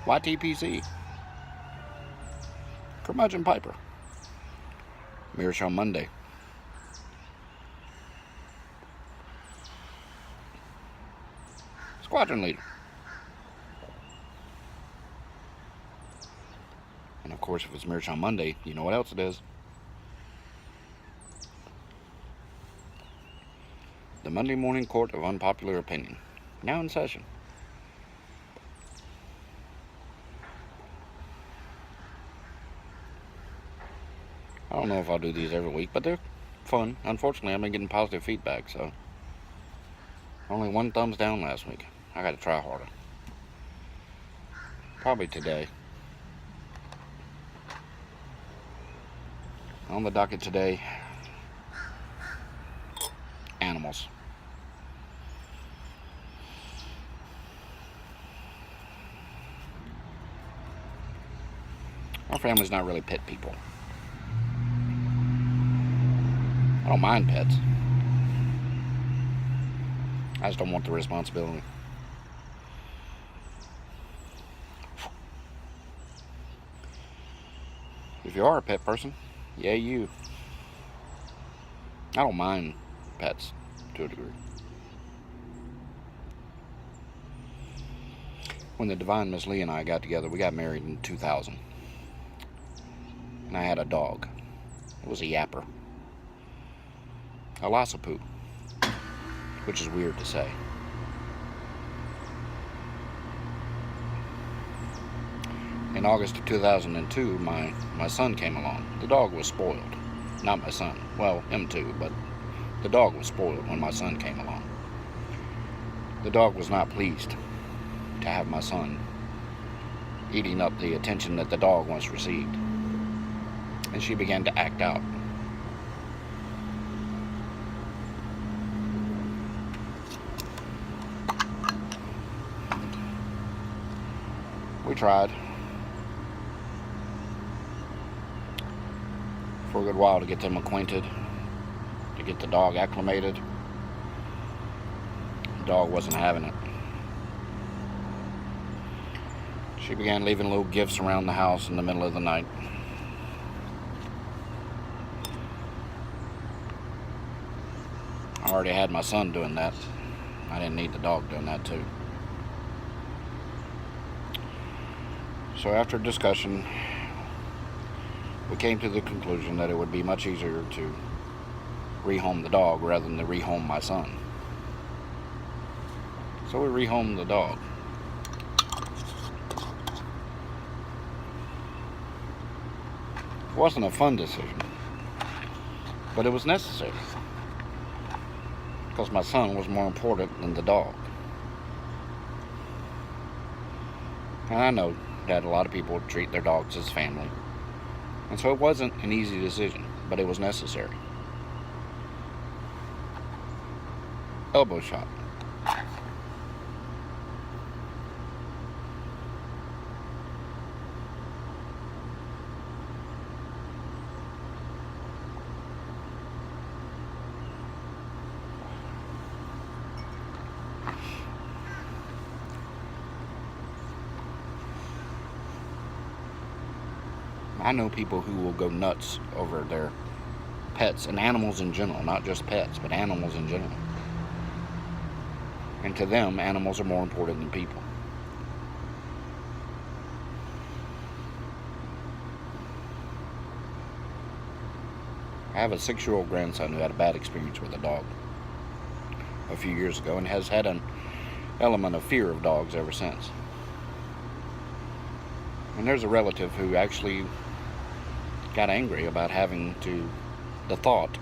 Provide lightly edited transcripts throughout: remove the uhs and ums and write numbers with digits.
YTPC. Curmudgeon Piper. Meerschaum Monday. Squadron Leader. And of course, if it's Meerschaum Monday, you know what else it is. The Monday Morning Court of Unpopular Opinion. Now in session. I don't know if I'll do these every week, but they're fun. Unfortunately, I've been getting positive feedback, so. Only 1 thumbs down last week. I gotta try harder. Probably today. On the docket today, animals. Our family's not really pet people. I don't mind pets. I just don't want the responsibility. If you are a pet person, yay you. I don't mind pets to a degree. When the Divine Miss Lee and I got together, we got married in 2000. And I had a dog. It was a yapper. A Lhasa-Poo, which is weird to say. In August of 2002, my son came along. The dog was spoiled. Not my son. Well, him too, but the dog was spoiled when my son came along. The dog was not pleased to have my son eating up the attention that the dog once received. And she began to act out. We tried for a good while to get them acquainted, to get the dog acclimated. The dog wasn't having it. She began leaving little gifts around the house in the middle of the night. I already had my son doing that. I didn't need the dog doing that too. So after discussion, we came to the conclusion that it would be much easier to rehome the dog rather than to rehome my son. So we rehomed the dog. It wasn't a fun decision, but it was necessary, because my son was more important than the dog. And I know that a lot of people treat their dogs as family, and so it wasn't an easy decision, but it was necessary. Elbow shot. I know people who will go nuts over their pets and animals in general, not just pets, but animals in general. And to them, animals are more important than people. I have a 6-year-old grandson who had a bad experience with a dog a few years ago and has had an element of fear of dogs ever since. And there's a relative who actually got angry about the thought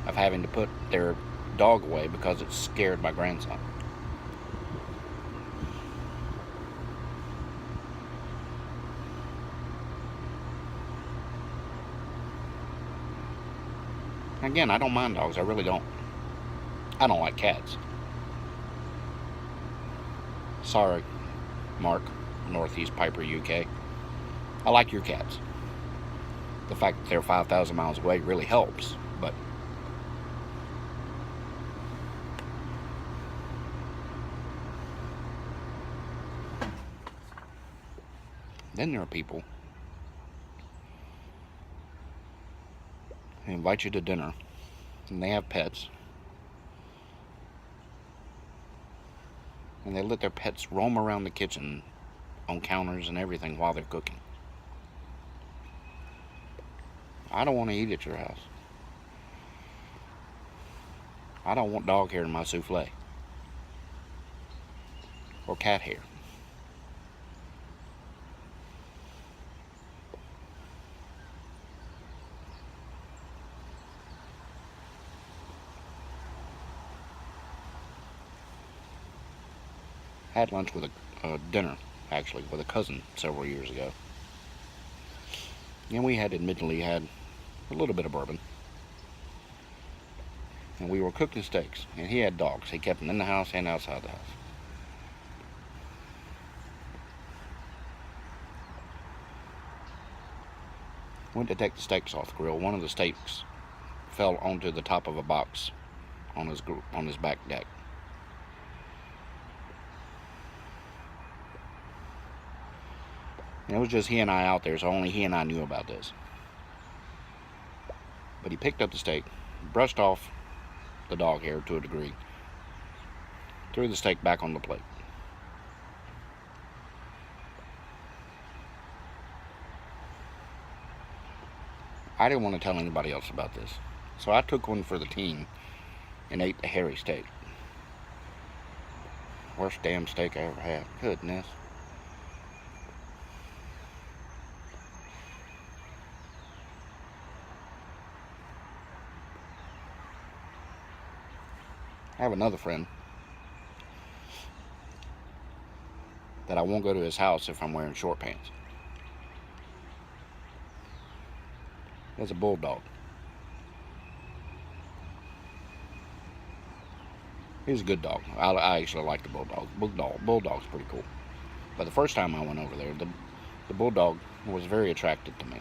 of having to put their dog away because it scared my grandson. Again, I don't mind dogs, I really don't. I don't like cats. Sorry, Mark, Northeast Piper, UK. I like your cats. The fact that they're 5,000 miles away really helps, but Then there are people who invite you to dinner, and they have pets, and they let their pets roam around the kitchen on counters and everything while they're cooking. I don't want to eat at your house. I don't want dog hair in my souffle. Or cat hair. I had lunch with dinner, actually, with a cousin several years ago. And we had admittedly had a little bit of bourbon. And we were cooking steaks, and he had dogs. He kept them in the house and outside the house. Went to take the steaks off the grill. One of the steaks fell onto the top of a box on his back deck. And it was just he and I out there, so only he and I knew about this. But he picked up the steak, brushed off the dog hair to a degree, threw the steak back on the plate. I didn't want to tell anybody else about this, so I took one for the team and ate the hairy steak. Worst damn steak I ever had. Goodness. I have another friend that I won't go to his house if I'm wearing short pants. He has a bulldog. He's a good dog. I actually like the bulldog. Bulldog's pretty cool. But the first time I went over there, the bulldog was very attracted to me.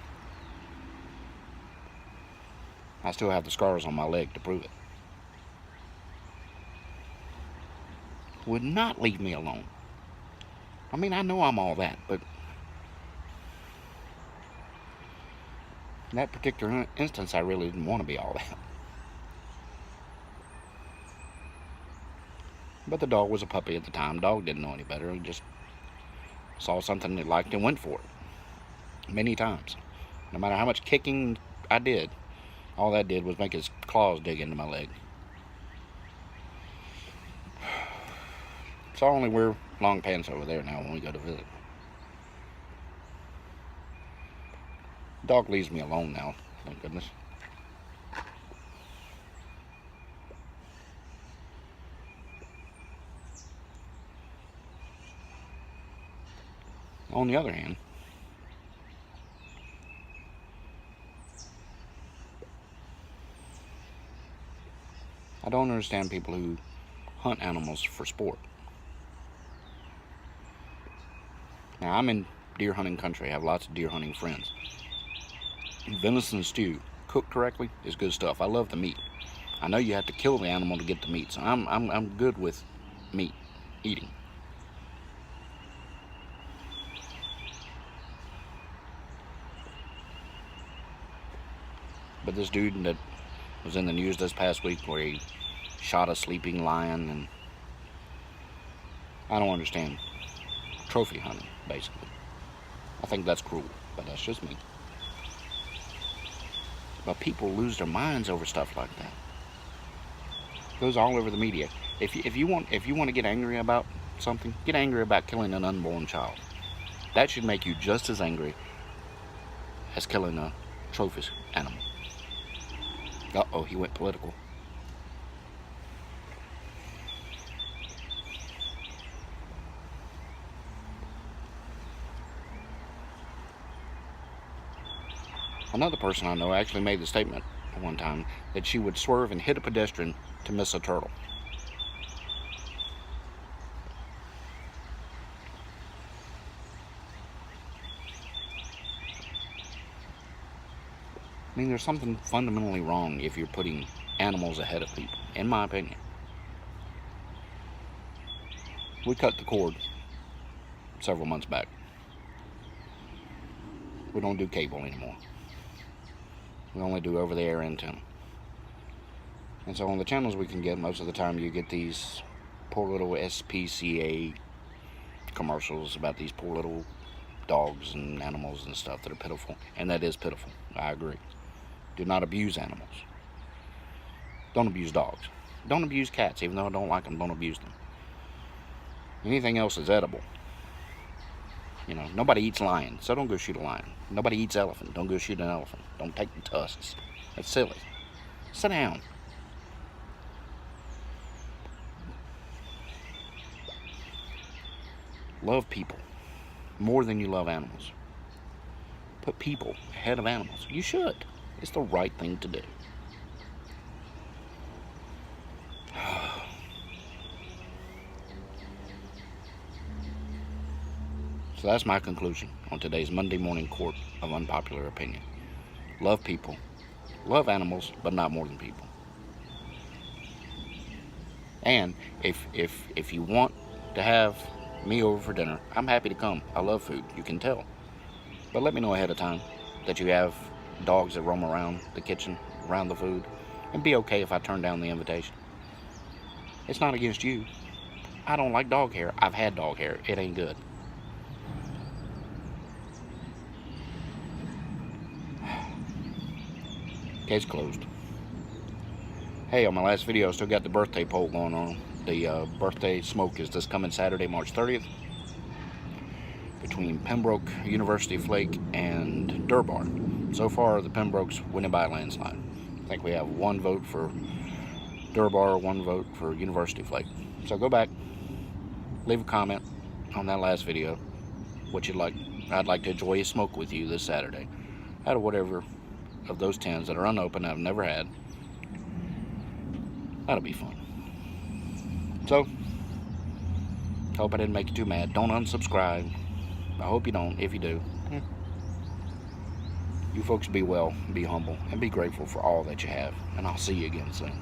I still have the scars on my leg to prove it. Would not leave me alone. I mean, I know I'm all that, but in that particular instance, I really didn't want to be all that. But the dog was a puppy at the time. Dog didn't know any better. He just saw something he liked and went for it. Many times. No matter how much kicking I did, all that did was make his claws dig into my leg. So I only wear long pants over there now when we go to visit. Dog leaves me alone now, thank goodness. On the other hand, I don't understand people who hunt animals for sport. Now, I'm in deer hunting country. I have lots of deer hunting friends. Venison stew, cooked correctly, is good stuff. I love the meat. I know you have to kill the animal to get the meat, so I'm good with meat eating. But this dude that was in the news this past week where he shot a sleeping lion, and I don't understand trophy hunting, basically. I think that's cruel, but that's just me. But people lose their minds over stuff like that. It goes all over the media. If you want to get angry about something, get angry about killing an unborn child. That should make you just as angry as killing a trophy animal. Uh-oh, he went political. Another person I know actually made the statement one time that she would swerve and hit a pedestrian to miss a turtle. I mean, there's something fundamentally wrong if you're putting animals ahead of people, in my opinion. We cut the cord several months back. We don't do cable anymore. We only do over-the-air antenna. And so on the channels we can get, most of the time you get these poor little SPCA commercials about these poor little dogs and animals and stuff that are pitiful. And that is pitiful. I agree. Do not abuse animals. Don't abuse dogs. Don't abuse cats. Even though I don't like them, don't abuse them. Anything else is edible. You know, nobody eats lion, so don't go shoot a lion. Nobody eats elephant, don't go shoot an elephant. Don't take the tusks. That's silly. Sit down. Love people more than you love animals. Put people ahead of animals. You should. It's the right thing to do. So that's my conclusion on today's Monday morning court of unpopular opinion. Love people. Love animals, but not more than people. And if you want to have me over for dinner, I'm happy to come. I love food, you can tell. But let me know ahead of time that you have dogs that roam around the kitchen, around the food, and be okay if I turn down the invitation. It's not against you. I don't like dog hair. I've had dog hair. It ain't good. Case closed. Hey, on my last video, I still got the birthday poll going on. The birthday smoke is this coming Saturday, March 30th, between Pembroke, University Flake, and Durbar. So far, the Pembroke's winning by a landslide. I think we have 1 vote for Durbar, 1 vote for University Flake. So go back, leave a comment on that last video, what you'd like. I'd like to enjoy a smoke with you this Saturday out of whatever of those tins that are unopened I've never had. That'll be fun. So, hope I didn't make you too mad. Don't unsubscribe. I hope you don't. If you do, you folks be well, be humble, and be grateful for all that you have. And I'll see you again soon.